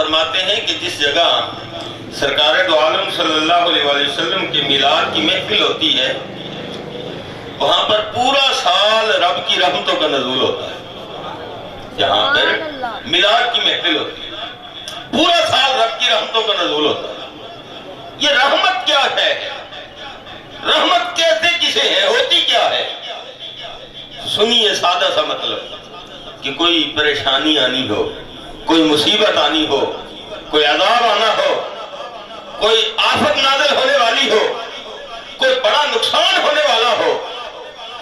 فرماتے ہیں کہ جس جگہ سرکار دو عالم صلی اللہ علیہ وسلم کے میلاد کی محفل ہوتی ہے وہاں پر پورا سال رب کی رحمتوں کا نزول ہوتا ہے. جہاں پر میلاد کی محفل ہوتی ہے پورا سال رب کی رحمتوں کا نزول ہوتا ہے. یہ رحمت کیا ہے؟ رحمت کیسے کسے ہے؟ ہوتی کیا ہے؟ سنیے سادہ سا مطلب کہ کوئی پریشانی آنی ہو، کوئی مصیبت آنی ہو، کوئی عذاب آنا ہو، کوئی آفت نازل ہونے والی ہو، کوئی بڑا نقصان ہونے والا ہو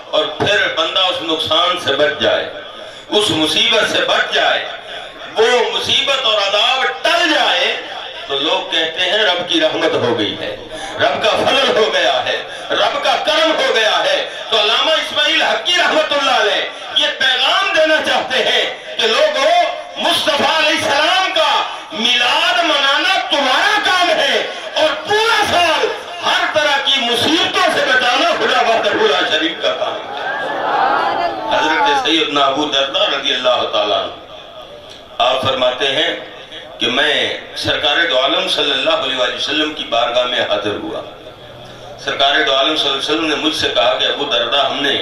اور پھر بندہ اس نقصان سے بچ جائے، اس مصیبت سے بچ جائے، وہ مصیبت اور عذاب ٹل جائے تو لوگ کہتے ہیں رب کی رحمت ہو گئی ہے، رب کا فضل ہو گیا ہے، رب کا کرم ہو گیا ہے. تو علامہ اسماعیل حقی رحمت اللہ علیہ یہ پیغام دینا چاہتے ہیں کہ لوگوں مصطفیٰ علیہ السلام کا میلاد منانا تمہارا کام ہے اور پورا سال ہر طرح کی مصیبتوں سے بچانا خدا وحدہ لا شریک کا کام ہے. حضرت سیدنا ابو درداء رضی اللہ تعالیٰ آپ فرماتے ہیں کہ میں سرکار دو عالم صلی اللہ علیہ وسلم کی بارگاہ میں حاضر ہوا. سرکار دو عالم صلی اللہ علیہ وسلم نے مجھ سے کہا کہ ابو درداء ہم نے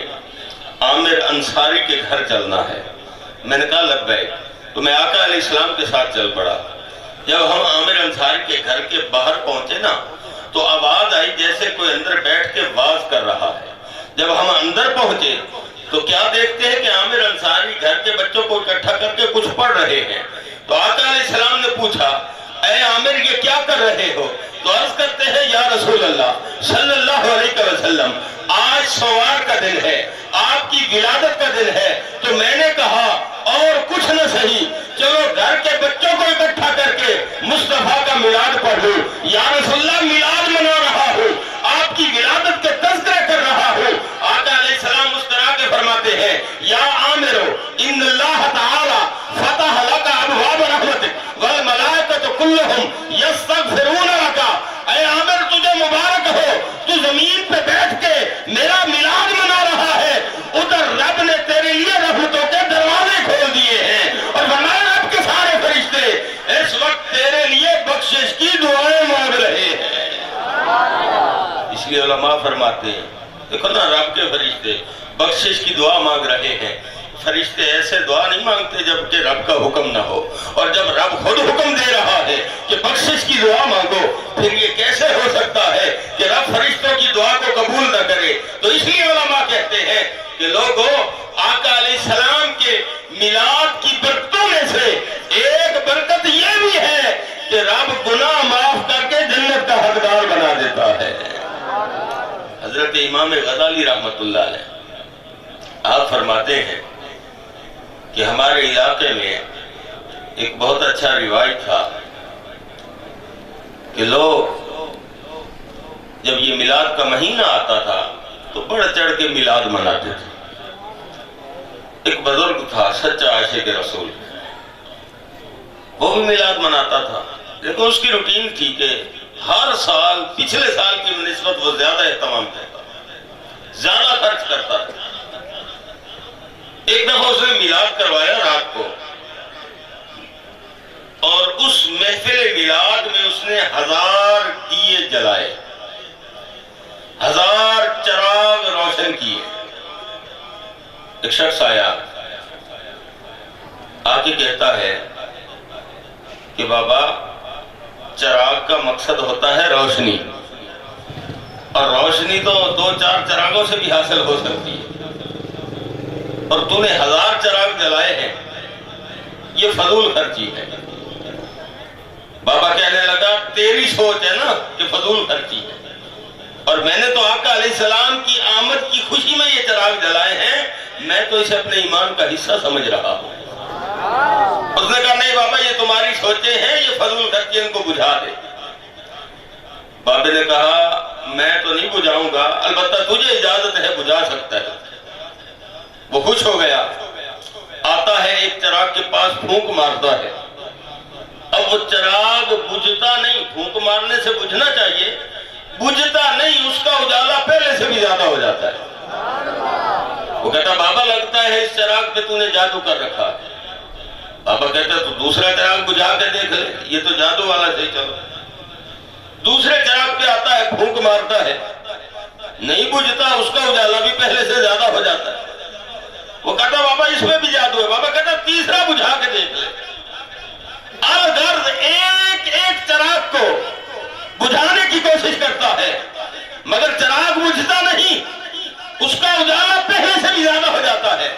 عامر انصاری کے گھر چلنا ہے. میں نے کہا لبیک. تو میں آقا علیہ السلام کے ساتھ چل پڑا. جب ہم عامر انصاری کے گھر کے باہر پہنچے نا تو آواز آئی جیسے کوئی اندر بیٹھ کے واز کر رہا ہے. جب ہم اندر پہنچے تو کیا دیکھتے ہیں کہ عامر انصاری گھر کے بچوں کو اکٹھا کر کے کچھ پڑھ رہے ہیں. تو آقا علیہ السلام نے پوچھا اے عامر یہ کیا کر رہے ہو؟ تو عرض کرتے ہیں یا رسول اللہ صلی اللہ علیہ وسلم آج سوار کا دن ہے، آپ کی ولادت کا دن ہے. تو میں نے کہا اور کچھ نہ صحیح چلو گھر کے بچوں کو اکٹھا کر کے مصطفیٰ کا میلاد پڑھ لوں. یا رسول اللہ میلاد منا رہا ہوں، آپ کی ولادت کے تذکرہ کر رہا ہوں. آقا علیہ السلام مسکرا کے فرماتے ہیں یا عامر ان اللہ تعالی فتح لک ابواب رحمتک والملائکۃ کلہم یستغفرون لک. اے عامر تجھے مبارک ہو، تو زمین پہ بیٹھ کے میرا میلاد منا رہا ہے، ادھر رب نے تیرے لیے رحمتوں کے دروازے کھول دیے ہیں اور فرمایا رب کے سارے فرشتے اس وقت تیرے لیے بخشش کی دعائیں مانگ رہے ہیں. اس لیے علماء فرماتے ہیں دیکھو نا رب کے فرشتے بخشش کی دعا مانگ رہے ہیں. فرشتے ایسے دعا نہیں مانگتے جب کہ رب کا حکم نہ ہو، اور جب رب خود حکم دے رہا ہے کہ بخشش کی دعا مانگو پھر یہ کیسے ہو سکتا ہے کہ رب فرشتوں کی دعا کو قبول نہ کرے. تو اس لیے علماء کہتے ہیں کہ لوگوں آقا علیہ السلام کے میلاد کی برکتوں میں سے ایک برکت یہ بھی ہے کہ رب گناہ معاف کر کے جنت کا حقدار بنا دیتا ہے. حضرت امام غزالی رحمت اللہ علیہ آپ فرماتے ہیں کہ ہمارے علاقے میں ایک بہت اچھا روایت تھا کہ لوگ جب یہ میلاد کا مہینہ آتا تھا تو بڑھ چڑھ کے میلاد مناتے تھے. ایک بزرگ تھا سچا عاشق رسول، وہ بھی میلاد مناتا تھا لیکن اس کی روٹین تھی کہ ہر سال پچھلے سال کی نسبت وہ زیادہ اہتمام کرتا، زیادہ خرچ کرتا تھا. ایک دفعہ اس نے میلاد کروایا رات کو اور اس محفل میلاد میں اس نے 1000 دیے جلائے، 1000 چراغ روشن کیے. ایک شخص آیا آ کے کہتا ہے کہ بابا چراغ کا مقصد ہوتا ہے روشنی، اور روشنی تو 2-4 چراغوں سے بھی حاصل ہو سکتی ہے، اور تو نے 1000 چراغ جلائے ہیں، یہ فضول خرچی ہے. بابا کہنے لگا تیری سوچ ہے نا کہ فضول خرچی ہے، اور میں نے تو آقا علیہ السلام کی آمد کی خوشی میں یہ چراغ جلائے ہیں، میں تو اسے اپنے ایمان کا حصہ سمجھ رہا ہوں. اس نے کہا نہیں بابا یہ تمہاری سوچیں ہیں، یہ فضول خرچی، ان کو بجھا دے. بابے نے کہا میں تو نہیں بجھاؤں گا، البتہ تجھے اجازت ہے بجھا سکتا ہے. وہ خوش ہو گیا، آتا ہے ایک چراغ کے پاس پھونک مارتا ہے. اب وہ چراغ بجھتا نہیں، پھونک مارنے سے بجھنا چاہیے، بجھتا نہیں، اس کا اجالا پہلے سے بھی زیادہ ہو جاتا ہے. وہ کہتا بابا لگتا ہے اس چراغ پہ تو نے جادو کر رکھا ہے. بابا کہتا تو دوسرا چراغ بجھا کے دیکھ لے، یہ تو جادو والا سے چلو۔ دوسرے چراغ پہ آتا ہے، پھونک مارتا ہے، نہیں بجھتا، اس کا اجالا بھی پہلے سے زیادہ ہو جاتا ہے۔ وہ کہتا بابا اس میں بھی جادو ہے۔ بابا کہتا تیسرا بجھا کے دیکھ لے۔ الغرض ایک ایک چراغ کو بجھانے کی کوشش کرتا ہے، مگر چراغ بجھتا نہیں، اس کا اجالا پہلے سے بھی زیادہ ہو جاتا ہے۔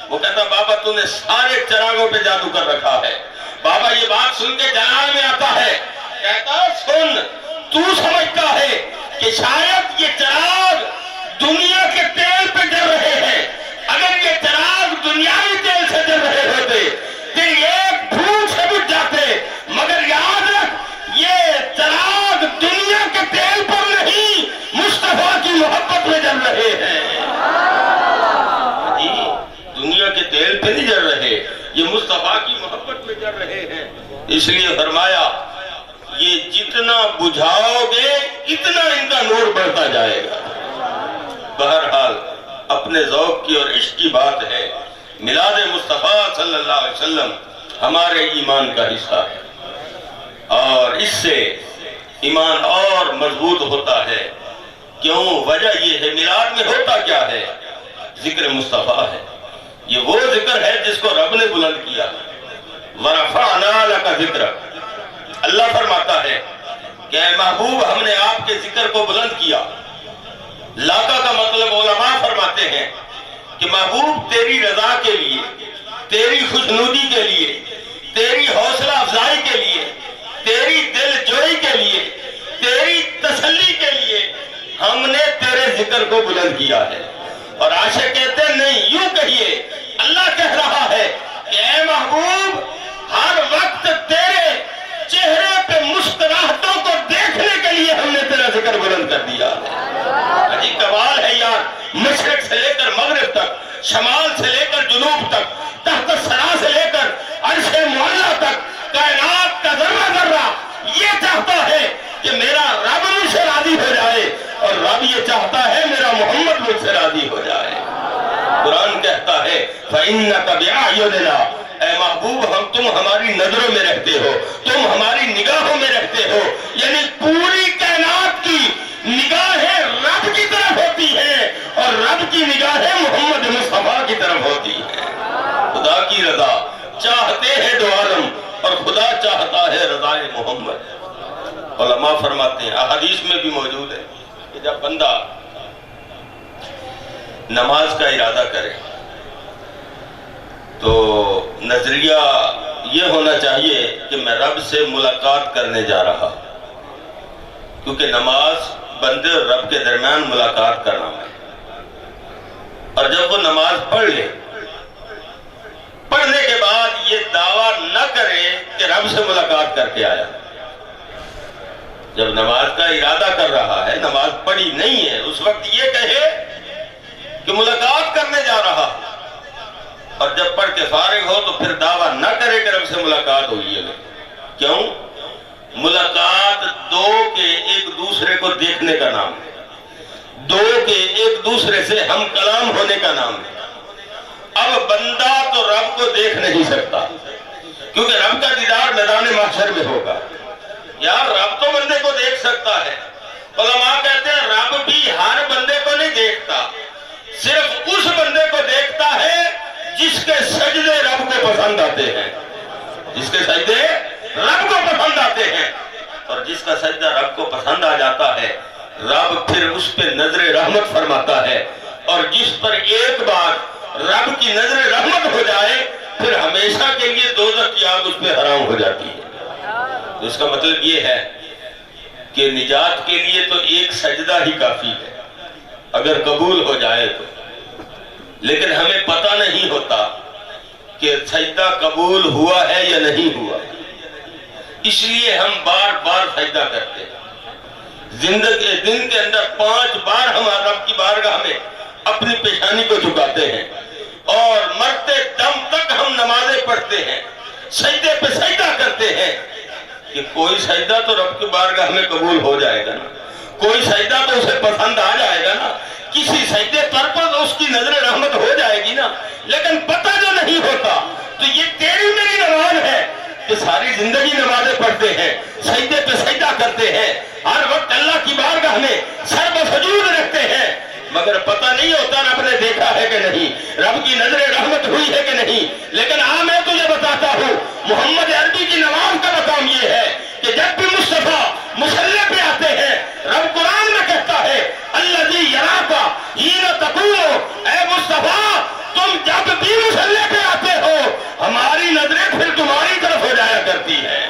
وہ کہتا بابا تو نے سارے چراغوں پہ جادو کر رکھا ہے۔ بابا یہ بات سن کے جلال میں آتا ہے، کہتا سن، تو سمجھتا ہے کہ شاید یہ چراغ دنیا کے تیل پہ جل رہے ہیں، اگر یہ چراغ دنیاوی تیل سے جل رہے ہوتے تو ایک پھونک سے بجھ جاتے، مگر یاد رکھ یہ چراغ دنیا کے تیل پر نہیں، مصطفیٰ کی محبت میں جل رہے ہیں۔ دنیا کے تیل پہ نہیں جل رہے، یہ مصطفیٰ کی محبت میں جل رہے ہیں۔ اس لیے فرمایا یہ جتنا بجھاؤ گے اتنا ان کا نور بڑھتا جائے گا۔ بہرحال اپنے ذوق کی اور عشق کی بات ہے، میلاد مصطفیٰ صلی اللہ علیہ وسلم ہمارے ایمان کا حصہ ہے، اور اس سے ایمان اور مضبوط ہوتا ہے۔ کیوں؟ وجہ یہ ہے، میلاد میں ہوتا کیا ہے؟ ذکر مصطفیٰ ہے۔ یہ وہ ذکر ہے جس کو رب نے بلند کیا۔ وَرَفَعْنَا لَكَ ذِكْرَكَ، اللہ فرماتا ہے کہ اے محبوب ہم نے آپ کے ذکر کو بلند کیا۔ لاقہ کا مطلب علماء فرماتے ہیں کہ محبوب تیری رضا کے لیے، تیری خوشنودی کے لیے، تیری حوصلہ افزائی کے لیے، تیری دل جوئی کے لیے، تیری تسلی کے لیے ہم نے تیرے ذکر کو بلند کیا ہے۔ اور عاشق کہتے ہیں نہیں، یوں کہیے، اللہ کہہ رہا ہے کہ اے محبوب ہر وقت تیرے چہرے پہ مسکراہٹوں کو دیکھنے کے لیے ہم نے تیرا ذکر بلند کر دیا ہے۔ عجیب کمال ہے یار، مشرق سے لے کر مغرب تک، شمال سے لے کر جنوب تک، تحت الثری سے لے کر عرش معلیٰ تک، کائنات کا ذرہ ذرہ یہ چاہتا ہے کہ میرا رب مجھ سے راضی ہو جائے، اور رب یہ چاہتا ہے میرا محمد مجھ سے راضی ہو جائے۔ قرآن کہتا ہے فَإِنَّكَ بِأَعْيُنِنَا، اے محبوب تم ہماری نظروں میں رہتے ہو، تم ہماری نگاہوں میں رہتے ہو، یعنی پوری کائنات کی نگاہیں رب کی طرف ہوتی ہیں، اور رب کی نگاہیں محمد مصطفیٰ کی طرف ہوتی ہیں۔ خدا کی رضا چاہتے ہیں دو عالم، اور خدا چاہتا ہے رضائے محمد۔ علماء فرماتے ہیں، احادیث میں بھی موجود ہے کہ جب بندہ نماز کا ارادہ کرے تو نظریہ یہ ہونا چاہیے کہ میں رب سے ملاقات کرنے جا رہا، کیونکہ نماز بندے اور رب کے درمیان ملاقات کرنا ہے۔ اور جب وہ نماز پڑھ لے، پڑھنے کے بعد یہ دعویٰ نہ کرے کہ رب سے ملاقات کر کے آیا۔ جب نماز کا ارادہ کر رہا ہے، نماز پڑھی نہیں ہے، اس وقت یہ کہے کہ ملاقات کرنے جا رہا، اور جب پڑھ کے فارغ ہو تو پھر دعویٰ نہ کرے کہ رب سے ملاقات ہوئی ہے۔ کیوں؟ ملاقات دو کے ایک دوسرے کو دیکھنے کا نام ہے، دو کے ایک دوسرے سے ہم کلام ہونے کا نام ہے۔ اب بندہ تو رب کو دیکھ نہیں سکتا، کیونکہ رب کا دیدار میدان محشر میں ہوگا۔ یار رب تو بندے کو دیکھ سکتا ہے، علماء کہتے ہیں رب بھی ہر بندے کو نہیں دیکھتا، صرف اس بندے کو دیکھتا ہے جس کے سجدے رب کو پسند آتے ہیں، جس کے سجدے رب کو پسند آتے ہیں، اور جس کا سجدہ رب کو پسند آ جاتا ہے رب پھر اس پہ نظر رحمت فرماتا ہے، اور جس پر ایک بار رب کی نظر رحمت ہو جائے پھر ہمیشہ کے لیے دوزخ کی آگ اس پہ حرام ہو جاتی ہے۔ تو اس کا مطلب یہ ہے کہ نجات کے لیے تو ایک سجدہ ہی کافی ہے اگر قبول ہو جائے تو، لیکن ہمیں پتہ نہیں ہوتا کہ سجدہ قبول ہوا ہے یا نہیں ہوا، اس لیے ہم بار بار سجدہ کرتے ہیں۔ زندگی دن کے اندر 5 بار ہم رب کی بارگاہ میں اپنی پیشانی کو جھکاتے ہیں، اور مرتے دم تک ہم نمازیں پڑھتے ہیں، سجدے پہ سجدہ کرتے ہیں کہ کوئی سجدہ تو رب کی بارگاہ میں قبول ہو جائے گا نا، کوئی سجدہ تو اسے پسند آ جائے گا نا، کسی سجدے پر اس کی نظر رحمت ہو جائے گی نا۔ لیکن پتہ جو نہیں ہوتا تو یہ تیری میری نماز ہے کہ ساری زندگی نمازیں پڑھتے ہیں، سجدے پہ سجدہ کرتے ہیں، ہر وقت اللہ کی بارگاہ میں سر بسجود رکھتے ہیں، مگر پتہ نہیں ہوتا رب نے دیکھا ہے کہ نہیں، رب کی نظر رحمت ہوئی ہے کہ نہیں۔ لیکن میں تجھے بتاتا ہوں، محمد عربی کی نماز کا مقام یہ ہے کہ جب بھی مصطفیٰ مصلی پہ آتے ہیں، رب قرآن میں کہتا ہے الذی یراک حین تقوم، اے مصطفیٰ تم جب بھی مصلی پہ آتے ہو ہماری نظریں پھر تمہاری طرف ہو جایا کرتی ہیں۔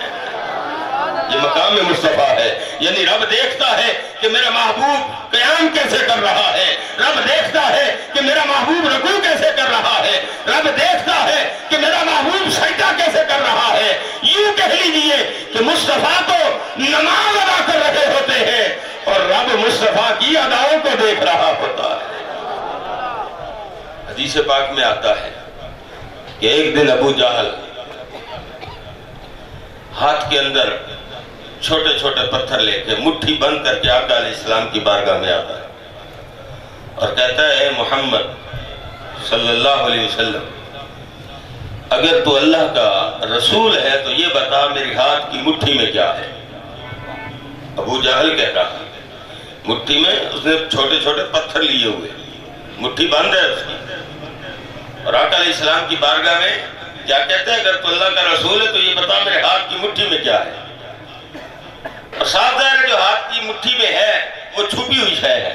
یہ مقام مصطفیٰ ہے، یعنی رب دیکھتا ہے کہ میرا محبوب قیام کیسے کر رہا ہے، رب دیکھتا ہے کہ میرا محبوب رکوع کیسے کر رہا ہے، رب دیکھتا ہے کہ میرا محبوب سجدہ کیسے کر رہا ہے۔ یوں کہہ لیجئے کہ مصطفیٰ تو نماز ادا کر رہے ہوتے ہیں اور رب مصطفیٰ کی اداؤں کو دیکھ رہا ہوتا ہے۔ حدیث پاک میں آتا ہے کہ ایک دن ابو جہل ہاتھ کے اندر چھوٹے چھوٹے پتھر لے کے مٹھی بند کر کے آقا علیہ السلام کی بارگاہ میں آتا ہے اور کہتا ہے اے محمد صلی اللہ علیہ وسلم، اگر تو اللہ کا رسول ہے تو یہ بتا میری ہاتھ کی مٹھی میں کیا ہے۔ ابو جہل کہہ رہا مٹھی میں اس نے چھوٹے چھوٹے پتھر لیے ہوئے، مٹھی بند ہے اس کی، اور آقا علیہ السلام کی بارگاہ میں کیا کہتا ہے اگر تو اللہ کا رسول ہے تو یہ بتا میرے ہاتھ کی مٹھی میں کیا ہے۔ اور صاف ظاہر ہے جو ہاتھ کی مٹھی میں ہے وہ چھپی ہوئی شے ہے،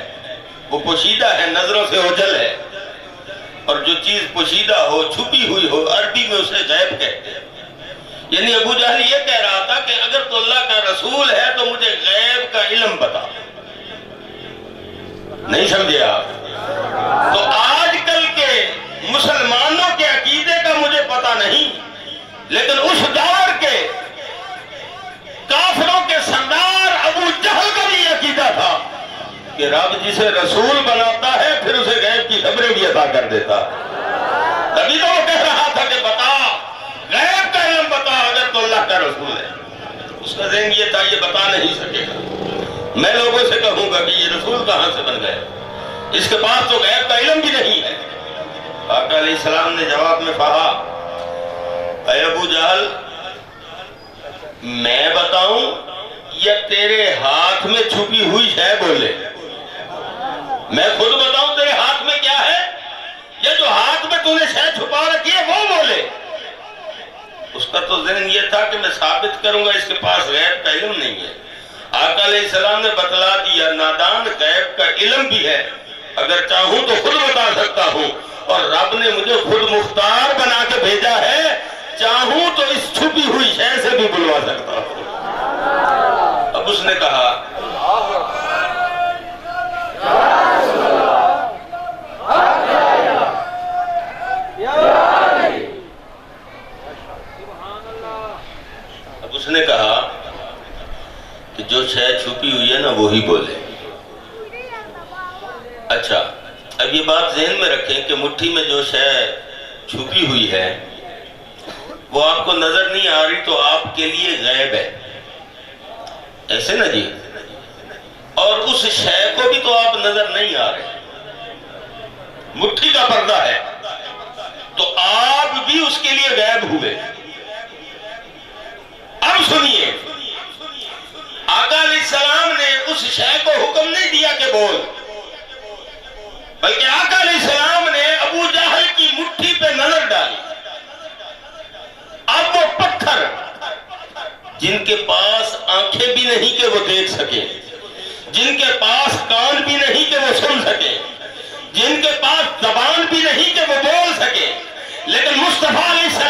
وہ پوشیدہ ہے، نظروں سے اوجھل ہے، اور جو چیز پوشیدہ ہو چھپی ہوئی ہو عربی میں اسے غیب کہتے ہیں۔ یعنی ابو جہل یہ کہہ رہا تھا کہ اگر تو اللہ کا رسول ہے تو مجھے غیب کا علم بتا۔ نہیں سمجھے آپ؟ تو آج کل کے مسلمانوں کے عقیدے کا مجھے پتا نہیں، لیکن اس دور کے کافروں کے سردار ابو جہل کا بھی عقیدہ تھا کہ رب جسے رسول بناتا ہے پھر اسے غیب کی خبریں بھی عطا کر دیتا۔ تبھی تو وہ کہہ رہا تھا کہ بتا، غیب کا علم بتا اگر تو اللہ کا رسول ہے۔ اس کا ذہن یہ تھا یہ بتا نہیں سکے گا، میں لوگوں سے کہوں گا کہ یہ رسول کہاں سے بن گئے، اس کے پاس تو غیب کا علم بھی نہیں ہے۔ آقا علیہ السلام نے جواب میں کہا اے ابو جہل، میں بتاؤں یا تیرے ہاتھ میں چھپی ہوئی ہے بولے؟ میں خود بتاؤں تیرے ہاتھ میں کیا ہے، یا جو ہاتھ میں تو نے شے چھپا رکھی ہے وہ بولے؟ اس کا تو ذہن یہ تھا کہ میں ثابت کروں گا اس کے پاس غیب کا علم نہیں ہے۔ آقا علیہ السلام نے بتلا دیا نادان غیب کا علم بھی ہے، اگر چاہوں تو خود بتا سکتا ہوں، اور رب نے مجھے خود مختار بنا کے بھیجا ہے، چاہوں تو اس چھپی ہوئی شے سے بھی بلوا سکتا ہوں۔ اب اس نے کہا کہ جو شے چھپی ہوئی ہے نا وہی بولے۔ اچھا اب یہ بات ذہن میں رکھیں کہ مٹھی میں جو شے چھپی ہوئی ہے وہ آپ کو نظر نہیں آ رہی تو آپ کے لیے غیب ہے، ایسے نا جی، اور اس شے کو بھی تو آپ نظر نہیں آ رہے، مٹھی کا پردہ ہے تو آپ بھی اس کے لیے غیب ہوئے۔ اب سنیے، آقا علیہ السلام نے اس شے کو حکم نہیں دیا کہ بول، بلکہ آقا علیہ السلام نے ابو جہل کی مٹھی پہ نظر ڈالی۔ اب وہ پتھر جن کے پاس آنکھیں بھی نہیں کہ وہ دیکھ سکیں، جن کے پاس کان بھی نہیں کہ وہ سن سکیں، جن کے پاس زبان بھی نہیں کہ وہ بول سکیں، لیکن مصطفیٰ علیہ السلام